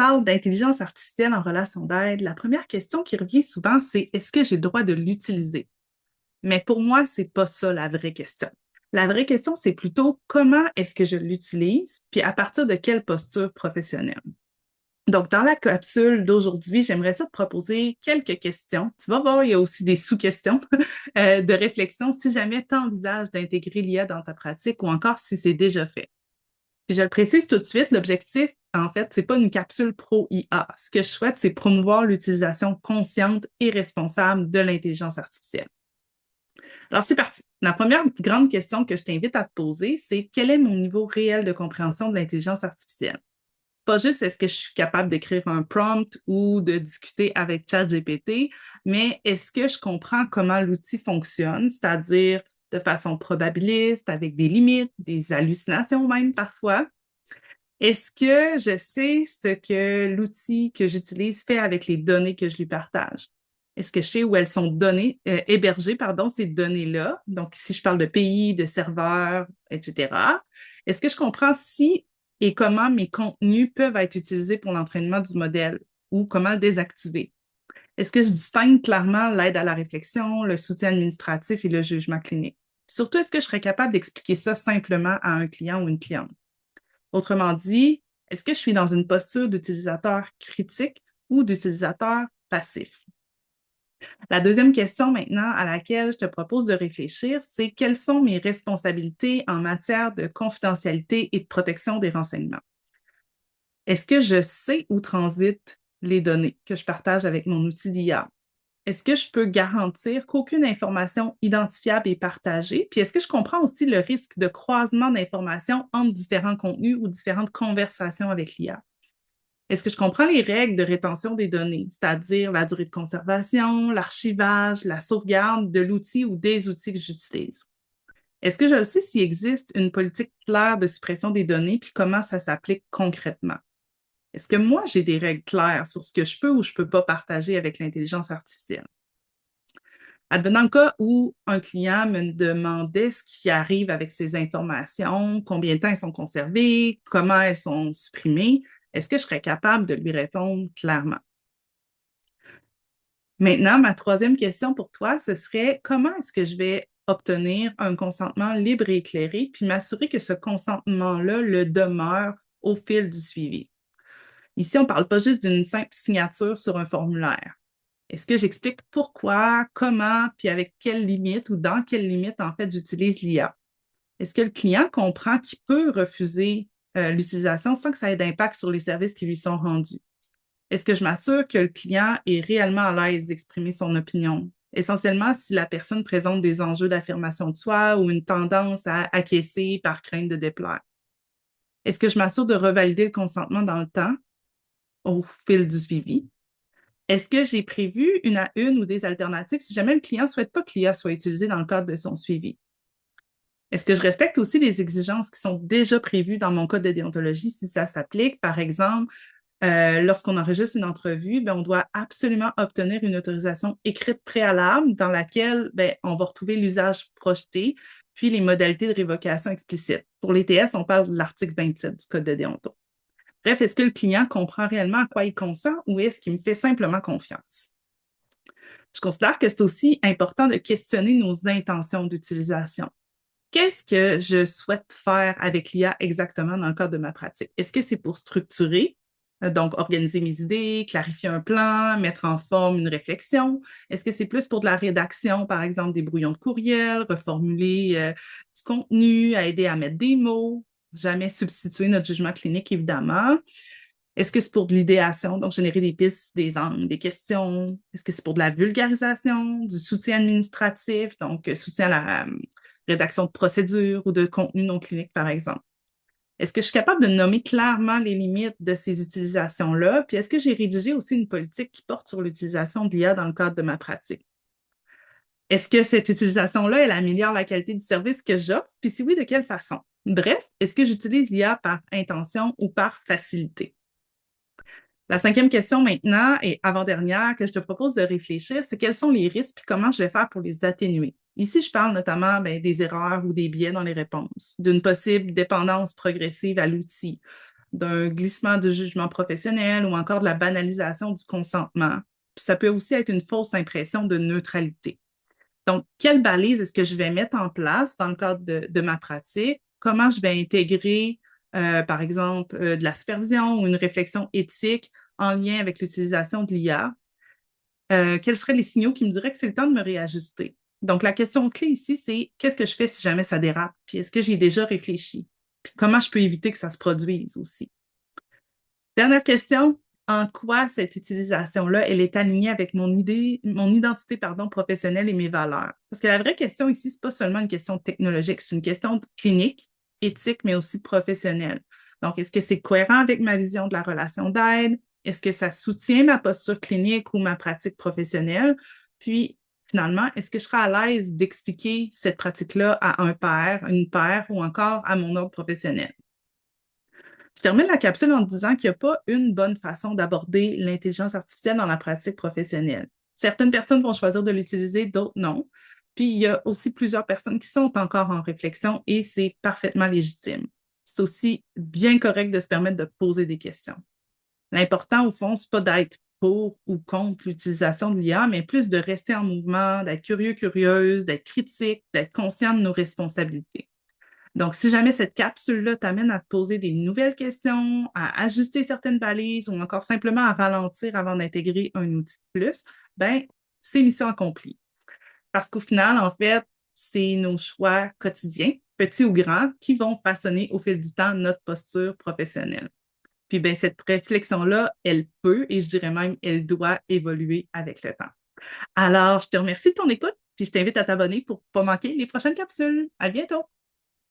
parle d'intelligence artificielle en relation d'aide, la première question qui revient souvent, c'est est-ce que j'ai le droit de l'utiliser? Mais pour moi, c'est pas ça la vraie question. La vraie question, c'est plutôt comment est-ce que je l'utilise, puis à partir de quelle posture professionnelle. Donc, dans la capsule d'aujourd'hui, j'aimerais ça te proposer quelques questions. Tu vas voir, il y a aussi des sous-questions de réflexion si jamais tu envisages d'intégrer l'IA dans ta pratique ou encore si c'est déjà fait. Puis je le précise tout de suite, l'objectif, en fait, c'est pas une capsule pro-IA. Ce que je souhaite, c'est promouvoir l'utilisation consciente et responsable de l'intelligence artificielle. Alors, c'est parti. La première grande question que je t'invite à te poser, c'est quel est mon niveau réel de compréhension de l'intelligence artificielle? Pas juste est-ce que je suis capable d'écrire un prompt ou de discuter avec ChatGPT, mais est-ce que je comprends comment l'outil fonctionne, c'est-à-dire de façon probabiliste, avec des limites, des hallucinations même parfois? Est-ce que je sais ce que l'outil que j'utilise fait avec les données que je lui partage? Est-ce que je sais où elles sont hébergées, ces données-là? Donc, si je parle de pays, de serveurs, etc. Est-ce que je comprends si et comment mes contenus peuvent être utilisés pour l'entraînement du modèle ou comment le désactiver? Est-ce que je distingue clairement l'aide à la réflexion, le soutien administratif et le jugement clinique? Surtout, est-ce que je serais capable d'expliquer ça simplement à un client ou une cliente? Autrement dit, est-ce que je suis dans une posture d'utilisateur critique ou d'utilisateur passif? La deuxième question maintenant à laquelle je te propose de réfléchir, c'est quelles sont mes responsabilités en matière de confidentialité et de protection des renseignements? Est-ce que je sais où transitent les données que je partage avec mon outil d'IA? Est-ce que je peux garantir qu'aucune information identifiable est partagée? Puis est-ce que je comprends aussi le risque de croisement d'informations entre différents contenus ou différentes conversations avec l'IA? Est-ce que je comprends les règles de rétention des données, c'est-à-dire la durée de conservation, l'archivage, la sauvegarde de l'outil ou des outils que j'utilise? Est-ce que je sais s'il existe une politique claire de suppression des données puis comment ça s'applique concrètement? Est-ce que moi, j'ai des règles claires sur ce que je peux ou je ne peux pas partager avec l'intelligence artificielle? Advenant le cas où un client me demandait ce qui arrive avec ces informations, combien de temps elles sont conservées, comment elles sont supprimées, est-ce que je serais capable de lui répondre clairement? Maintenant, ma troisième question pour toi, ce serait comment est-ce que je vais obtenir un consentement libre et éclairé, puis m'assurer que ce consentement-là le demeure au fil du suivi? Ici, on ne parle pas juste d'une simple signature sur un formulaire. Est-ce que j'explique pourquoi, comment, puis avec quelles limites ou dans quelles limites, en fait, j'utilise l'IA? Est-ce que le client comprend qu'il peut refuser l'utilisation sans que ça ait d'impact sur les services qui lui sont rendus? Est-ce que je m'assure que le client est réellement à l'aise d'exprimer son opinion? Essentiellement, si la personne présente des enjeux d'affirmation de soi ou une tendance à acquiescer par crainte de déplaire. Est-ce que je m'assure de revalider le consentement dans le temps au fil du suivi? Est-ce que j'ai prévu une à une ou des alternatives si jamais le client ne souhaite pas que l'IA soit utilisée dans le cadre de son suivi? Est-ce que je respecte aussi les exigences qui sont déjà prévues dans mon code de déontologie si ça s'applique? Par exemple, lorsqu'on enregistre une entrevue, ben, on doit absolument obtenir une autorisation écrite préalable dans laquelle ben, on va retrouver l'usage projeté, puis les modalités de révocation explicites. Pour les TS, on parle de l'article 27 du code de déontologie. Bref, est-ce que le client comprend réellement à quoi il consent ou est-ce qu'il me fait simplement confiance? Je considère que c'est aussi important de questionner nos intentions d'utilisation. Qu'est-ce que je souhaite faire avec l'IA exactement dans le cadre de ma pratique? Est-ce que c'est pour structurer, donc organiser mes idées, clarifier un plan, mettre en forme une réflexion? Est-ce que c'est plus pour de la rédaction, par exemple des brouillons de courriel, reformuler du contenu, aider à mettre des mots, jamais substituer notre jugement clinique, évidemment? Est-ce que c'est pour de l'idéation, donc générer des pistes, des angles, des questions? Est-ce que c'est pour de la vulgarisation, du soutien administratif, donc soutien à la rédaction de procédures ou de contenu non clinique, par exemple? Est-ce que je suis capable de nommer clairement les limites de ces utilisations-là? Puis est-ce que j'ai rédigé aussi une politique qui porte sur l'utilisation de l'IA dans le cadre de ma pratique? Est-ce que cette utilisation-là, elle améliore la qualité du service que j'offre? Puis si oui, de quelle façon? Bref, est-ce que j'utilise l'IA par intention ou par facilité? La cinquième question maintenant et avant-dernière que je te propose de réfléchir, c'est quels sont les risques et comment je vais faire pour les atténuer. Ici, je parle notamment des erreurs ou des biais dans les réponses, d'une possible dépendance progressive à l'outil, d'un glissement de jugement professionnel ou encore de la banalisation du consentement. Puis ça peut aussi être une fausse impression de neutralité. Donc, quelle balise est-ce que je vais mettre en place dans le cadre de ma pratique? Comment je vais intégrer, par exemple, de la supervision ou une réflexion éthique en lien avec l'utilisation de l'IA? Quels seraient les signaux qui me diraient que c'est le temps de me réajuster? Donc, la question clé ici, c'est qu'est-ce que je fais si jamais ça dérape? Puis, est-ce que j'y ai déjà réfléchi? Puis, comment je peux éviter que ça se produise aussi? Dernière question, en quoi cette utilisation-là, elle est alignée avec mon identité, pardon, professionnelle et mes valeurs? Parce que la vraie question ici, c'est pas seulement une question technologique, c'est une question clinique, éthique, mais aussi professionnelle. Donc, est-ce que c'est cohérent avec ma vision de la relation d'aide? Est-ce que ça soutient ma posture clinique ou ma pratique professionnelle? Puis, finalement, est-ce que je serai à l'aise d'expliquer cette pratique-là à un père, une paire ou encore à mon ordre professionnel? Je termine la capsule en te disant qu'il n'y a pas une bonne façon d'aborder l'intelligence artificielle dans la pratique professionnelle. Certaines personnes vont choisir de l'utiliser, d'autres non. Puis, il y a aussi plusieurs personnes qui sont encore en réflexion et c'est parfaitement légitime. C'est aussi bien correct de se permettre de poser des questions. L'important, au fond, c'est pas d'être pour ou contre l'utilisation de l'IA, mais plus de rester en mouvement, d'être curieux, curieuse, d'être critique, d'être conscient de nos responsabilités. Donc, si jamais cette capsule-là t'amène à te poser des nouvelles questions, à ajuster certaines balises ou encore simplement à ralentir avant d'intégrer un outil de plus, ben, c'est mission accomplie. Parce qu'au final, en fait, c'est nos choix quotidiens, petits ou grands, qui vont façonner au fil du temps notre posture professionnelle. Puis, ben, cette réflexion-là, elle peut et je dirais même, elle doit évoluer avec le temps. Alors, je te remercie de ton écoute, puis je t'invite à t'abonner pour ne pas manquer les prochaines capsules. À bientôt!